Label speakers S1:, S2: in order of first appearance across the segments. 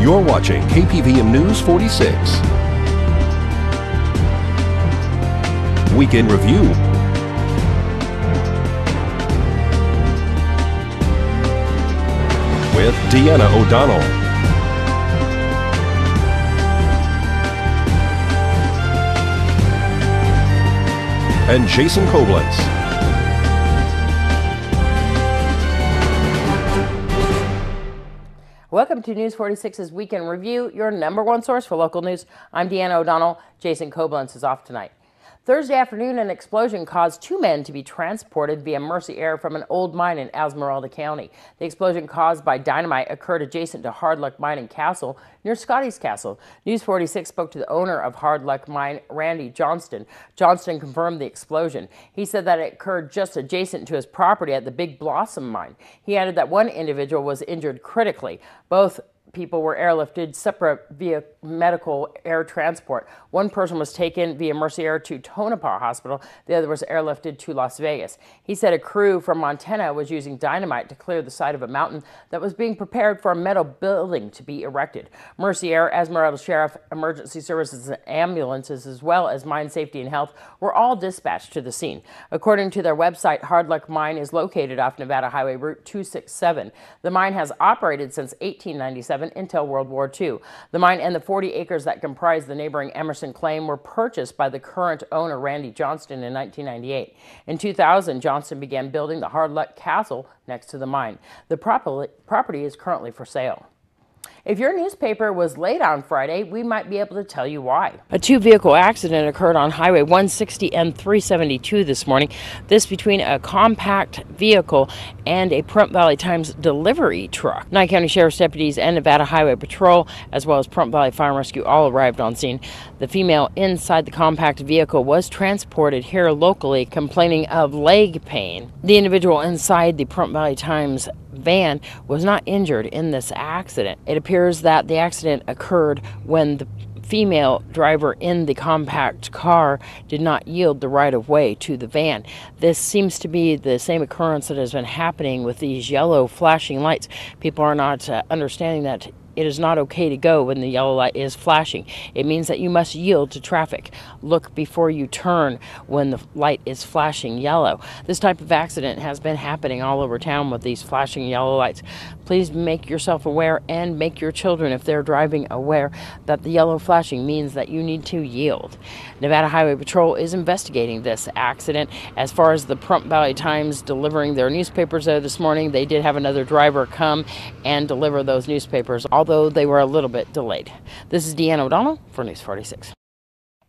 S1: You're watching KPVM News 46. Weekend Review. With Deanna O'Donnell. And Jason Koblenz.
S2: Welcome to News 46's Weekend Review, your number one source for local news. I'm Deanna O'Donnell. Jason Koblenz is off tonight. Thursday afternoon, an explosion caused two men to be transported via Mercy Air from an old mine in Esmeralda County. The explosion caused by dynamite occurred adjacent to Hard Luck Mine and Castle near Scotty's Castle. News 46 spoke to the owner of Hard Luck Mine, Randy Johnston. Johnston confirmed the explosion. He said that it occurred just adjacent to his property at the Big Blossom Mine. He added that one individual was injured critically. Both people were airlifted separate via medical air transport. One person was taken via Mercy Air to Tonopah Hospital. The other was airlifted to Las Vegas. He said a crew from Montana was using dynamite to clear the side of a mountain that was being prepared for a metal building to be erected. Mercy Air, Esmeralda Sheriff, Emergency Services, and ambulances, as well as Mine Safety and Health, were all dispatched to the scene. According to their website, Hard Luck Mine is located off Nevada Highway Route 267. The mine has operated since 1897 until World War II. The mine and the 40 acres that comprise the neighboring Emerson Claim were purchased by the current owner, Randy Johnston, in 1998. In 2000, Johnston began building the Hard Luck Castle next to the mine. The property is currently for sale. If your newspaper was late on Friday, we might be able to tell you why. A two-vehicle accident occurred on Highway 160 and 372 this morning. This between a compact vehicle and a Pahrump Valley Times delivery truck. Nye County Sheriff's deputies and Nevada Highway Patrol, as well as Pahrump Valley Fire and Rescue, all arrived on scene. The female inside the compact vehicle was transported here locally, complaining of leg pain. The individual inside the Pahrump Valley Times van was not injured in this accident. It appears that the accident occurred when the female driver in the compact car did not yield the right-of-way to the van. This seems to be the same occurrence that has been happening with these yellow flashing lights. People are not understanding that it is not okay to go when the yellow light is flashing. It means that you must yield to traffic. Look before you turn when the light is flashing yellow. This type of accident has been happening all over town with these flashing yellow lights. Please make yourself aware and make your children, if they're driving, aware that the yellow flashing means that you need to yield. Nevada Highway Patrol is investigating this accident. As far as the Pahrump Valley Times delivering their newspapers there this morning, they did have another driver come and deliver those newspapers, although they were a little bit delayed. This is Deanna O'Donnell for News 46.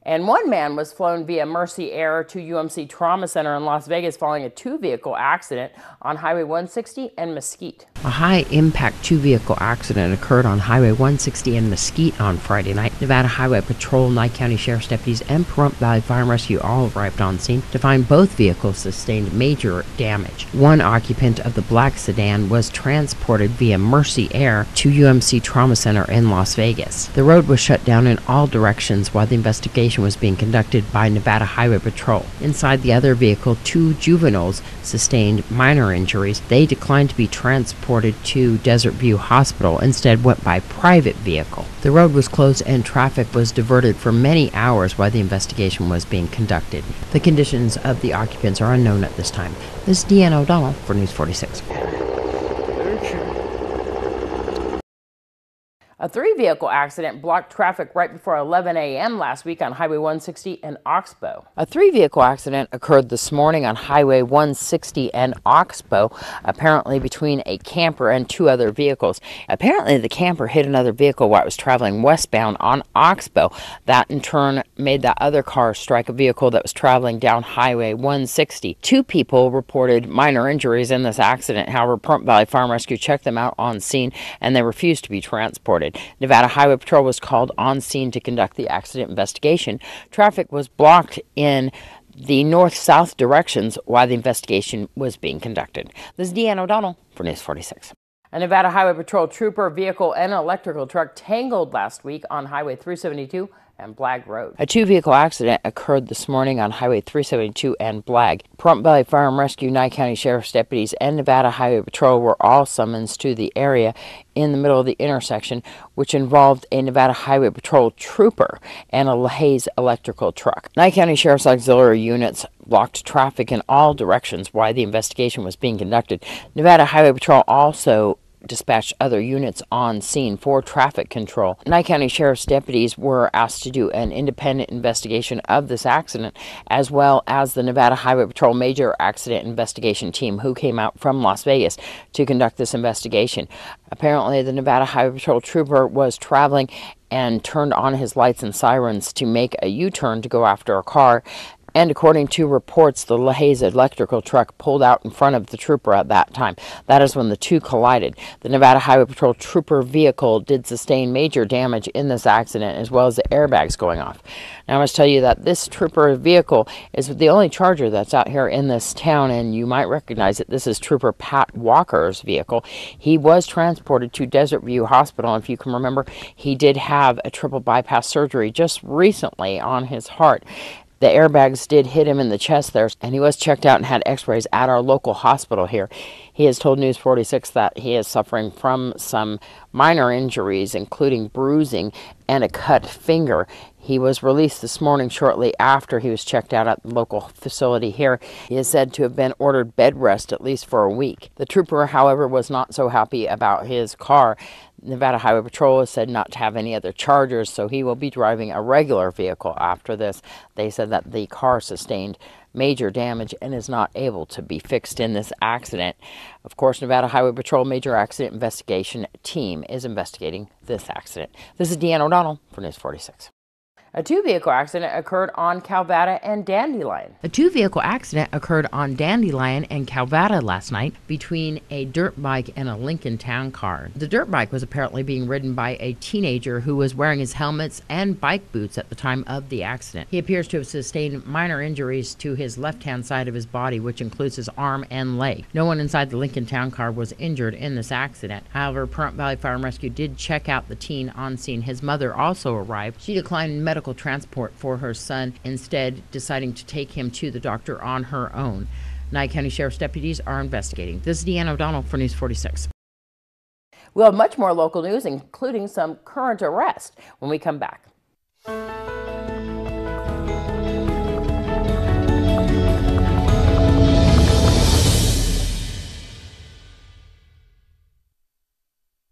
S2: And one man was flown via Mercy Air to UMC Trauma Center in Las Vegas following a two-vehicle accident on Highway 160 and Mesquite.
S3: A high-impact two-vehicle accident occurred on Highway 160 and Mesquite on Friday night. Nevada Highway Patrol, Nye County Sheriff's deputies, and Pahrump Valley Fire and Rescue all arrived on scene to find both vehicles sustained major damage. One occupant of the black sedan was transported via Mercy Air to UMC Trauma Center in Las Vegas. The road was shut down in all directions while the investigation was being conducted by Nevada Highway Patrol. Inside the other vehicle, two juveniles sustained minor injuries. They declined to be transported to Desert View Hospital, instead went by private vehicle. The road was closed and traffic was diverted for many hours while the investigation was being conducted. The conditions of the occupants are unknown at this time. This is Deanna O'Donnell for News 46.
S2: A three-vehicle accident blocked traffic right before 11 a.m. last week on Highway 160 and Oxbow. A three-vehicle accident occurred this morning on Highway 160 and Oxbow, apparently between a camper and two other vehicles. Apparently, the camper hit another vehicle while it was traveling westbound on Oxbow. That, in turn, made that other car strike a vehicle that was traveling down Highway 160. Two people reported minor injuries in this accident. However, Pahrump Valley Fire and Rescue checked them out on scene, and they refused to be transported. Nevada Highway Patrol was called on scene to conduct the accident investigation. Traffic was blocked in the north-south directions while the investigation was being conducted. This is Deanna O'Donnell for News 46. A Nevada Highway Patrol trooper vehicle and an electrical truck tangled last week on Highway 372 and Blag Road.
S3: A two-vehicle accident occurred this morning on Highway 372 and Blag. Pahrump Valley Fire and Rescue, Nye County Sheriff's deputies, and Nevada Highway Patrol were all summoned to the area in the middle of the intersection, which involved a Nevada Highway Patrol trooper and a LaHaye electrical truck. Nye County Sheriff's auxiliary units blocked traffic in all directions while the investigation was being conducted. Nevada Highway Patrol also dispatched other units on scene for traffic control. Nye County Sheriff's deputies were asked to do an independent investigation of this accident, as well as the Nevada Highway Patrol Major Accident Investigation Team, who came out from Las Vegas to conduct this investigation. Apparently, the Nevada Highway Patrol trooper was traveling and turned on his lights and sirens to make a U-turn to go after a car. And according to reports, the LaHaye electrical truck pulled out in front of the trooper at that time. That is when the two collided. The Nevada Highway Patrol trooper vehicle did sustain major damage in this accident, as well as the airbags going off. Now, I must tell you that this trooper vehicle is the only Charger that's out here in this town, and you might recognize it. This is Trooper Pat Walker's vehicle. He was transported to Desert View Hospital. If you can remember, he did have a triple bypass surgery just recently on his heart. The airbags did hit him in the chest there, and he was checked out and had x-rays at our local hospital here. He has told News 46 that he is suffering from some minor injuries, including bruising and a cut finger. He was released this morning shortly after he was checked out at the local facility here. He is said to have been ordered bed rest at least for a week. The trooper, however, was not so happy about his car. Nevada Highway Patrol has said not to have any other Chargers, so he will be driving a regular vehicle after this. They said that the car sustained major damage and is not able to be fixed in this accident. Of course, Nevada Highway Patrol Major Accident Investigation Team is investigating this accident. This is Deanna O'Donnell for News 46.
S2: A two-vehicle accident occurred on Calvada and Dandelion.
S3: A two-vehicle accident occurred on Dandelion and Calvada last night between a dirt bike and a Lincoln Town car. The dirt bike was apparently being ridden by a teenager who was wearing his helmets and bike boots at the time of the accident. He appears to have sustained minor injuries to his left-hand side of his body, which includes his arm and leg. No one inside the Lincoln Town car was injured in this accident. However, Pahrump Valley Fire and Rescue did check out the teen on scene. His mother also arrived. She declined medical transport for her son, instead deciding to take him to the doctor on her own. Nye County Sheriff's deputies are investigating. This is Deanna O'Donnell for News 46.
S2: We'll have much more local news, including some current arrests, when we come back.